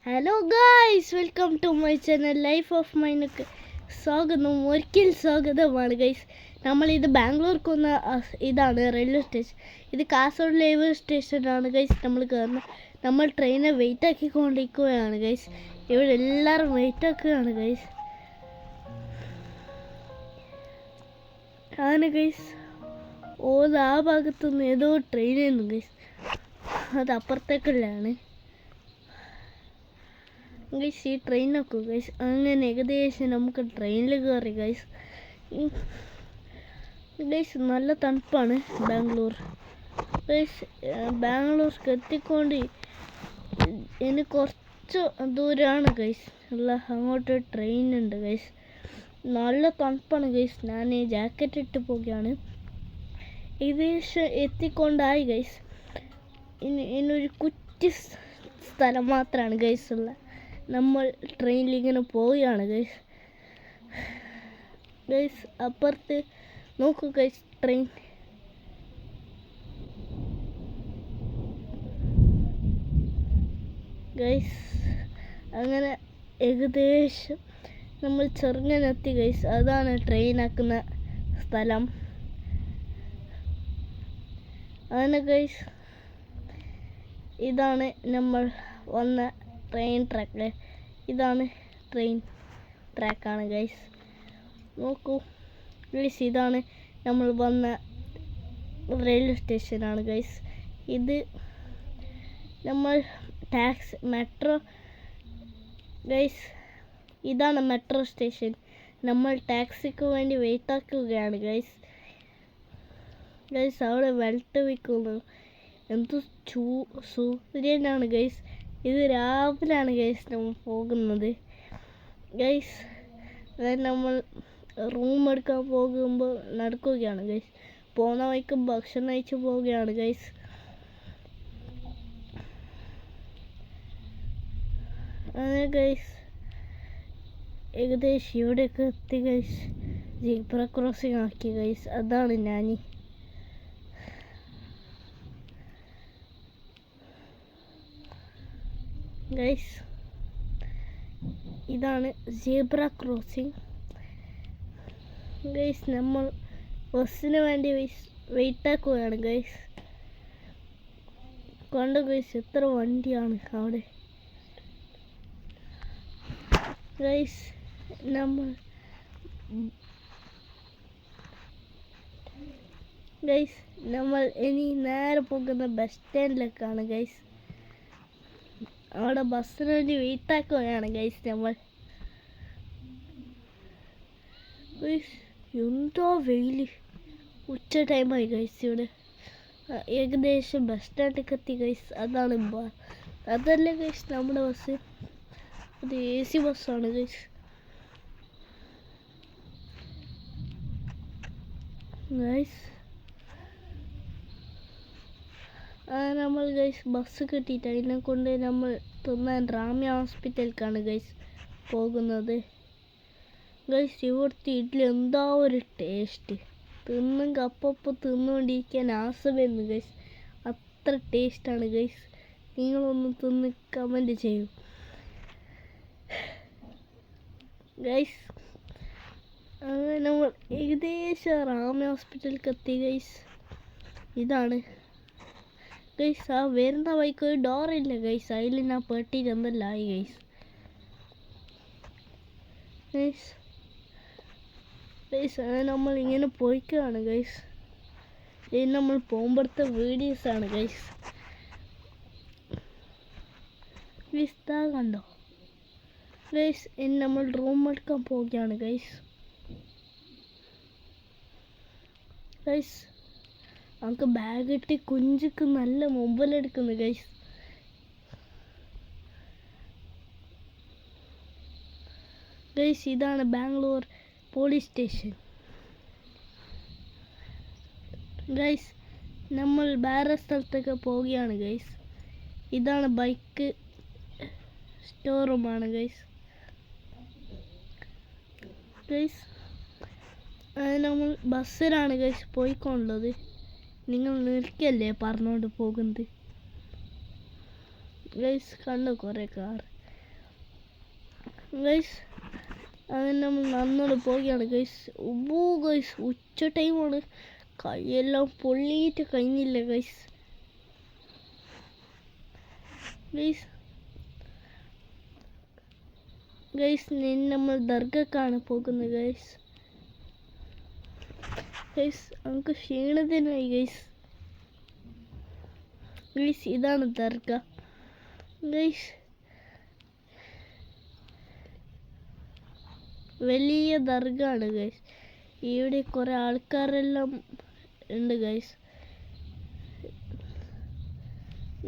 Hello guys, welcome to my channel life of മൈനക്ക് സ്വാഗതമാണ് guys. നമ്മളിത് ബാംഗ്ലൂർക്ക് വന്ന ഇതാണ് റെയിൽവേ സ്റ്റേഷൻ. ഇത് കാസർഗോഡ് റെയിൽവേ സ്റ്റേഷനാണ് ഗൈസ്. നമ്മൾ ട്രെയിനെ വെയിറ്റ് ആക്കിക്കൊണ്ടിരിക്കുകയാണ് ഗൈസ്. ഇവിടെ എല്ലാവരും വെയിറ്റ് ആക്കുകയാണ് ഗൈസ്. ആണ് ഗൈസ്. ആ ഭാഗത്തുനിന്ന് ഏതോ ട്രെയിനായിരുന്നു ഗൈസ്. അത് അപ്പുറത്തേക്കുള്ളതാണ് ഗൈസ്. ഈ ട്രെയിൻ നോക്കൂ ഗൈസ്. അങ്ങനെ ഏകദേശം നമുക്ക് ട്രെയിനിൽ കയറി ഗൈസ്. ഗൈസ് നല്ല തണുപ്പാണ് ബാംഗ്ലൂർ ഗൈസ്. ബാംഗ്ലൂർക്ക് എത്തിക്കൊണ്ട് ഇനി കുറച്ച് ദൂരമാണ് ഗൈസ്. അങ്ങോട്ട് ട്രെയിൻ ഉണ്ട് ഗൈസ്. നല്ല തണുപ്പാണ് ഗൈസ്. ഞാൻ ഈ ജാക്കറ്റ് ഇട്ട് പോവുകയാണ്. ഏകദേശം എത്തിക്കൊണ്ടായി ഗൈസ്. ഇനൊരു കുറ്റി സ്ഥലം മാത്രമാണ് ഗൈസ് ഉള്ളത്. നമ്മൾ ട്രെയിനിൽ ഇങ്ങനെ പോവുകയാണ് ഗൈസ്. അപ്പുറത്ത് നോക്കൂ ഗൈസ്, ട്രെയിൻ ഗൈസ്. അങ്ങനെ ഏകദേശം നമ്മൾ ചെറുങ്ങനെത്തി ഗൈസ്. അതാണ് ട്രെയിൻ ആക്കുന്ന സ്ഥലം. അങ്ങനെ ഗൈസ്, ഇതാണ് നമ്മൾ വന്ന ട്രെയിൻ ട്രാക്ക്. ഇതാണ് ട്രെയിൻ ട്രാക്കാണ് ഗൈസ്. നോക്കൂ ഗൈസ്, ഇതാണ് നമ്മൾ വന്ന റെയിൽവേ സ്റ്റേഷനാണ് ഗൈസ്. ഇത് നമ്മൾ മെട്രോ ഗൈസ്. ഇതാണ് മെട്രോ സ്റ്റേഷൻ. നമ്മൾ ടാക്സിക്ക് വേണ്ടി വെയിറ്റ് ആക്കുകയാണ് ഗൈസ്. അവിടെ വെള്ളം വിൽക്കുന്നു. എന്ത് സൂര്യനാണ് ഗൈസ്. ഇത് രാവിലെയാണ് ഗൈസ് നമ്മൾ പോകുന്നത് ഗൈസ്. നമ്മൾ റൂം എടുക്കാൻ പോകുമ്പോൾ നടക്കുകയാണ് ഗൈസ്. പോകുന്ന വഴിക്ക് ഭക്ഷണം കഴിച്ച് പോവുകയാണ് ഗൈസ്. അങ്ങനെ ഗൈസ് ഏകദേശം ഇവിടെയൊക്കെ എത്തി ഗൈസ്. സീബ്ര ക്രോസിങ് ആക്കി ഗൈസ്. അതാണ് ഞാൻ ഗൈസ്. ഇതാണ് സീബ്ര ക്രോസിങ് ഗൈസ്. നമ്മൾ ബസ്സിന് വേണ്ടി വെയിറ്റ് ആക്കുകയാണ് ഗൈസ്. കണ്ടു ഗൈസ്, എത്ര വണ്ടിയാണ് അവിടെ ഗൈസ്. നമ്മൾ ഇനി നേരെ പോകുന്ന ബസ് സ്റ്റാൻഡിലേക്കാണ് ഗൈസ്. അവിടെ ബസ്സിന് വേണ്ടി വെയിറ്റ് ആക്കുകയാണ് ഗൈസ് നമ്മൾ. എന്തോ വെയില്, ഉച്ച ടൈമായി ഗൈസ്. ഇവിടെ ഏകദേശം ബസ് സ്റ്റാൻഡിലേക്ക് എത്തി ഗൈസ്. അതല്ലേ ഗൈസ് നമ്മുടെ ബസ്. അത് AC ബസ്സാണ് ഗൈസ്. നമ്മൾ ഗൈസ് ബസ് കിട്ടിയിട്ട് അതിനെ കൊണ്ട് നമ്മൾ തിന്നാൻ റാമ്യ ഹോസ്പിറ്റലിലേക്കാണ് ഗൈസ് പോകുന്നത് ഗൈസ്. ഇവിടുത്തെ ഇഡ്ഡലി എന്താ ഒരു ടേസ്റ്റ്. തിന്നെങ്കിൽ അപ്പം തിന്നുകൊണ്ടിരിക്കാൻ ആസം വരുന്നു ഗൈസ്. അത്ര ടേസ്റ്റാണ് ഗൈസ്. നിങ്ങളൊന്ന് തിന്ന് കമൻറ്റ് ചെയ്യൂ ഗൈസ്. അങ്ങനെ നമ്മൾ ഏകദേശം റാമ്യ ഹോസ്പിറ്റലിലേക്ക് എത്തി ഗൈസ്. ഇതാണ് ഗൈസ്. വരുന്ന വഴിക്ക് ഒരു ഡോറില്ല ഗൈസ്. അതിൽ ഞാൻ പെട്ടിട്ട് എന്തെല്ലാമായി ഗൈസ്. നമ്മൾ ഇങ്ങനെ പോയിക്കുകയാണ് ഗൈസ്. ഇത് നമ്മൾ പോകുമ്പോഴത്തെ വീഡിയോസാണ് ഗൈസ്. കണ്ടോ ഗൈസ്. ഇനി നമ്മൾ റൂം എടുക്കാൻ പോവുകയാണ് ഗൈസ്. നമുക്ക് ബാഗ് ഇട്ട് കുഞ്ചിക്ക് നല്ല മൊബൈലെടുക്കുന്നു ഗൈസ്. ഇതാണ് ബാംഗ്ലൂർ പോലീസ് സ്റ്റേഷൻ ഗൈസ്. നമ്മൾ വേറെ സ്ഥലത്തൊക്കെ പോവുകയാണ് ഗൈസ്. ഇതാണ് ബൈക്ക് സ്റ്റോറൂമാണ് ഗൈസ്. നമ്മൾ ബസ്സിലാണ് ഗൈസ് പോയിക്കൊണ്ടുള്ളത്. നിങ്ങൾ നിൽക്കല്ലേ പറഞ്ഞുകൊണ്ട് പോകുന്നത് ഗൈസ്. കണ്ടു കുറേ കാർ. ഗൈസ് അങ്ങനെ നമ്മൾ നന്നോട് പോവുകയാണ് ഗൈസ്. ഗൈസ് ഉച്ച ടൈമാണ്, കൈയെല്ലാം പൊള്ളിയിട്ട് കഴിഞ്ഞില്ല ഗൈസ്. ഗൈസ് ഗൈസ് നമ്മൾ ദർഗക്കാണ് പോകുന്നത് ഗൈസ്. ഗൈസ് നമുക്ക് ക്ഷീണത്തിനായി ഗൈസ്. ഗൈസ് ഇതാണ് ദർഗ ഗൈസ്. വലിയ ദർഗാണ് ഗൈസ്. ഇവിടെ കുറെ ആൾക്കാരെല്ലാം ഉണ്ട് ഗൈസ്.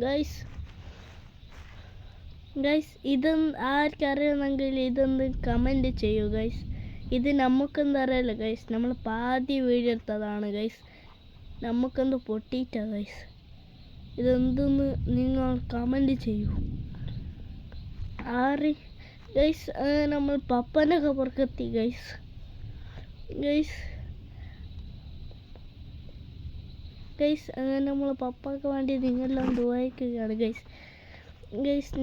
ഗൈസ് ഗൈസ് ഇതൊന്ന് ആർക്കറിയണമെങ്കിൽ ഇതൊന്ന് കമൻറ്റ് ചെയ്യൂ ഗൈസ്. ഇത് നമുക്കെന്താ അറിയില്ല ഗൈസ്, നമ്മൾ പാതി വീഡിയോ എടുത്തതാണ് ഗൈസ്. നമുക്കെന്ത് പൊട്ടിയിട്ടാ ഗൈസ്. ഇതെന്തെന്ന് നിങ്ങൾ കമൻറ്റ് ചെയ്യൂ. ഗൈസ് നമ്മൾ പപ്പൻ്റെ ഖബർക്കെത്തി ഗൈസ്. ഗൈസ് അങ്ങനെ നമ്മൾ പപ്പക്ക് വേണ്ടി നിങ്ങളെല്ലാം ദുആയിക്കുകയാണ് ഗൈസ്.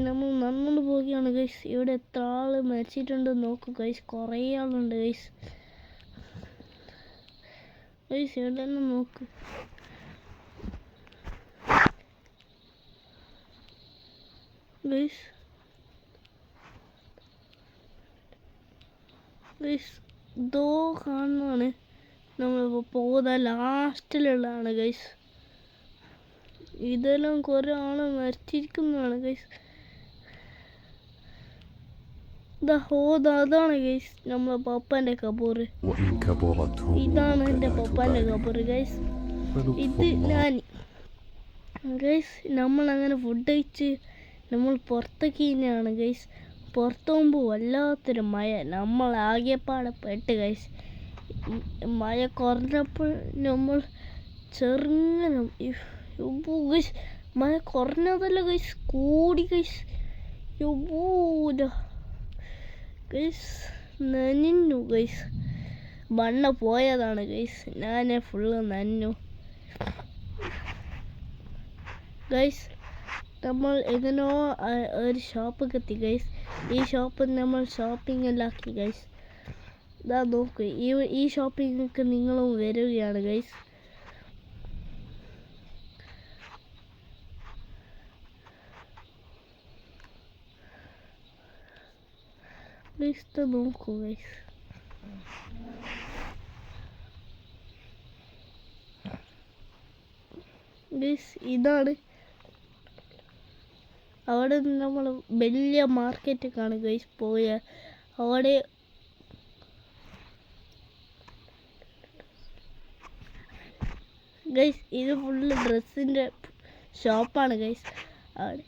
നമ്മൾ നന്നോണ്ട് പോവുകയാണ് ഗൈസ്. ഇവിടെ എത്ര ആൾ മരിച്ചിട്ടുണ്ടെന്ന് നോക്കൂ ഗൈസ്. കുറേ ആളുണ്ട് ഗൈസ്. ഇവിടെ തന്നെ നോക്ക് ഗൈസ്. ഇതോ കാണുന്നതാണ് നമ്മളിപ്പോൾ പോകുന്ന ലാസ്റ്റിലുള്ളതാണ് ഗൈസ്. ഇതെല്ലാം കുറെ ആള് മരിച്ചിരിക്കുന്നതാണ് ഗൈസ്. അതാണ് ഗൈസ് നമ്മളെ പപ്പൻ്റെ കബൂർ. ഇതാണ് എൻ്റെ പപ്പൻ്റെ കബൂർ ഗൈസ്. ഇത് ഞാൻ ഗൈസ്. നമ്മളങ്ങനെ ഫുഡ് കഴിച്ച് നമ്മൾ പുറത്തേക്ക് തന്നെയാണ് ഗൈസ്. പുറത്ത് പോകുമ്പോൾ വല്ലാത്തൊരു മഴ, നമ്മൾ ആകെപ്പാടെ പെട്ട് ഗൈസ്. മഴ കുറഞ്ഞപ്പോൾ നമ്മൾ ചെറുങ്ങനെ ഗൈസ്, മഴ കുറഞ്ഞതല്ല ഗൈസ്, കൂടി ഗൈസ്. ഗൈസ് നനഞ്ഞു ഗൈസ്. ബണ്ണ പോയതാണ് ഗൈസ്. ഞാൻ ഫുള്ള് നനഞ്ഞു ഗൈസ്. നമ്മൾ എങ്ങനോ ഒരു ഷോപ്പൊക്കെ എത്തി ഗൈസ്. ഈ ഷോപ്പിൽ നമ്മൾ ഷോപ്പിംഗ് എല്ലാം ആക്കി ഗൈസ്. ഇതാ നോക്ക്, ഈ ഷോപ്പിംഗൊക്കെ നിങ്ങളും വരികയാണ് ഗൈസ്. നോക്കൂ ഗൈസ്. ഇതാണ് അവിടെ നമ്മൾ വലിയ മാർക്കറ്റ് കാണും ഗൈസ്. പോയ അവിടെ ഗൈസ് ഇത് ഫുള്ള് ഡ്രസ്സിൻ്റെ ഷോപ്പാണ് ഗൈസ്. അവിടെ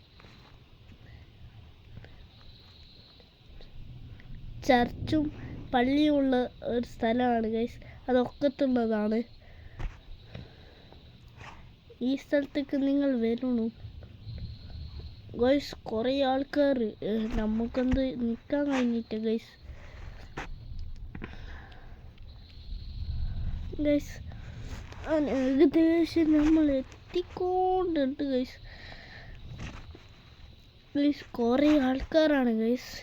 ചർച്ചും പള്ളിയുള്ള ഒരു സ്ഥലമാണ് ഗൈസ്. അതൊക്കത്തുള്ളതാണ്. ഈ സ്ഥലത്തേക്ക് നിങ്ങൾ വരണു ഗൈസ്. കുറേ ആൾക്കാർ, നമുക്കെന്ത് നിൽക്കാൻ കഴിഞ്ഞിട്ട് ഗൈസ്. ഏകദേശം നമ്മൾ എത്തിക്കൊണ്ടുണ്ട് ഗൈസ്. കുറേ ആൾക്കാരാണ് ഗൈസ്.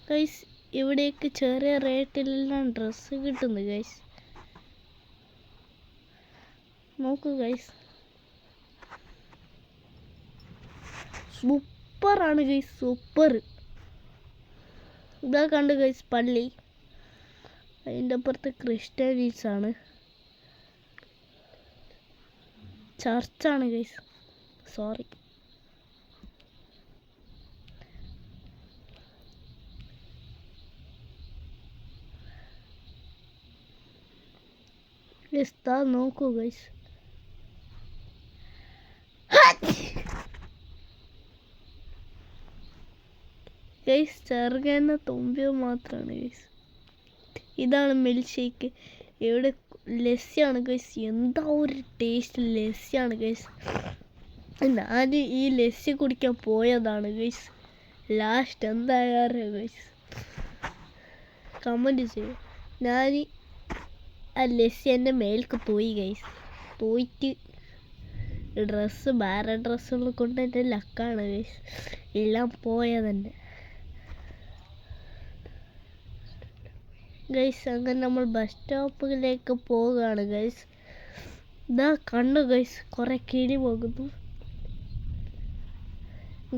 ഗൈസ് ഇവിടേക്ക് ചെറിയ റേറ്റിലെല്ലാം ഡ്രസ്സ് കിട്ടുന്നു ഗൈസ്. നോക്കൂ ഗൈസ്, സൂപ്പറാണ് ഗൈസ്, സൂപ്പർ. ഇതാ കണ്ടു ഗൈസ് പള്ളി. അതിൻ്റെ അപ്പുറത്ത് ക്രിസ്ത്യാനീസ് ആണ്, ചർച്ചാണ് ഗൈസ്. സോറി. നോക്കൂ ഗൈസ്. ഗൈസ് ചെറുകെന്ന തുമ്പിയോ മാത്രമാണ് ഗൈസ്. ഇതാണ് മിൽക്ക് ഷേക്ക്. ഇവിടെ ലസ്സിയാണ് ഗൈസ്. എന്താ ഒരു ടേസ്റ്റ് ലസ്സിയാണ് ഗൈസ്. ഞാൻ ഈ ലസ്സി കുടിക്കാൻ പോയതാണ് ഗൈസ്. ലാസ്റ്റ് എന്തായാലും ഗൈസ് കമൻറ്റ് ചെയ്യും. ഞാൻ ആ ലെസ്സി എൻ്റെ മേൽക്ക് പോയി ഗൈസ്. പോയിട്ട് ഡ്രസ്സ് വേറെ ഡ്രസ്സുകൾ കൊണ്ട് എൻ്റെ ലക്കാണ് ഗൈസ്. എല്ലാം പോയതന്നെ ഗൈസ്. അങ്ങനെ നമ്മൾ ബസ് സ്റ്റോപ്പിലേക്ക് പോവുകയാണ് ഗൈസ്. ഇതാ കണ്ടു ഗൈസ്, കുറേ കിളി പോകുന്നു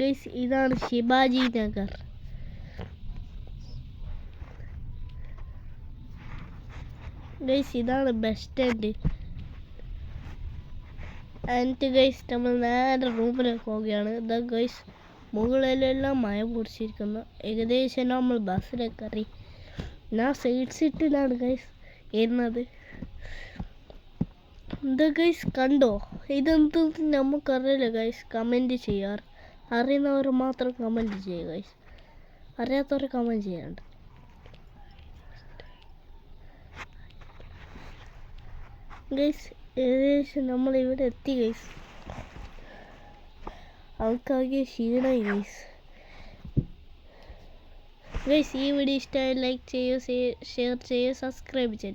ഗൈസ്. ഇതാണ് ശിവാജി നഗർ ഗൈസ്. ഇതാണ് ബസ് സ്റ്റാൻഡ്. എന്നിട്ട് ഗൈസ് നമ്മൾ നേരെ റൂമിലേക്ക് പോവുകയാണ്. ഇതാ ഗൈസ്, മുകളിലെല്ലാം മഴ പൊടിച്ചിരിക്കുന്നു. ഏകദേശം നമ്മൾ ബസ്സിലേക്ക് കയറി. ഞാൻ സൈഡ് സീറ്റിലാണ് ഗൈസ് ഇരുന്നത്. എന്താ ഗൈസ് കണ്ടോ? ഇതെന്ത് നമുക്കറിയില്ല ഗൈസ്. കമൻറ്റ് ചെയ്യാറ് അറിയുന്നവർ മാത്രം കമൻറ്റ് ചെയ്യുക ഗൈസ്. അറിയാത്തവർ കമൻറ്റ് ചെയ്യാണ്ട് ഗൈസ്. ഏകദേശം നമ്മളിവിടെ എത്തി ഗൈസ്. ആൾക്കാകെ ക്ഷീണമായി ഗൈസ്. ഗൈസ് ഈ വീഡിയോ ഇഷ്ടമായി ലൈക്ക് ചെയ്യുക, ഷെയർ ചെയ്യുക, സബ്സ്ക്രൈബ് ചെയ്യുക.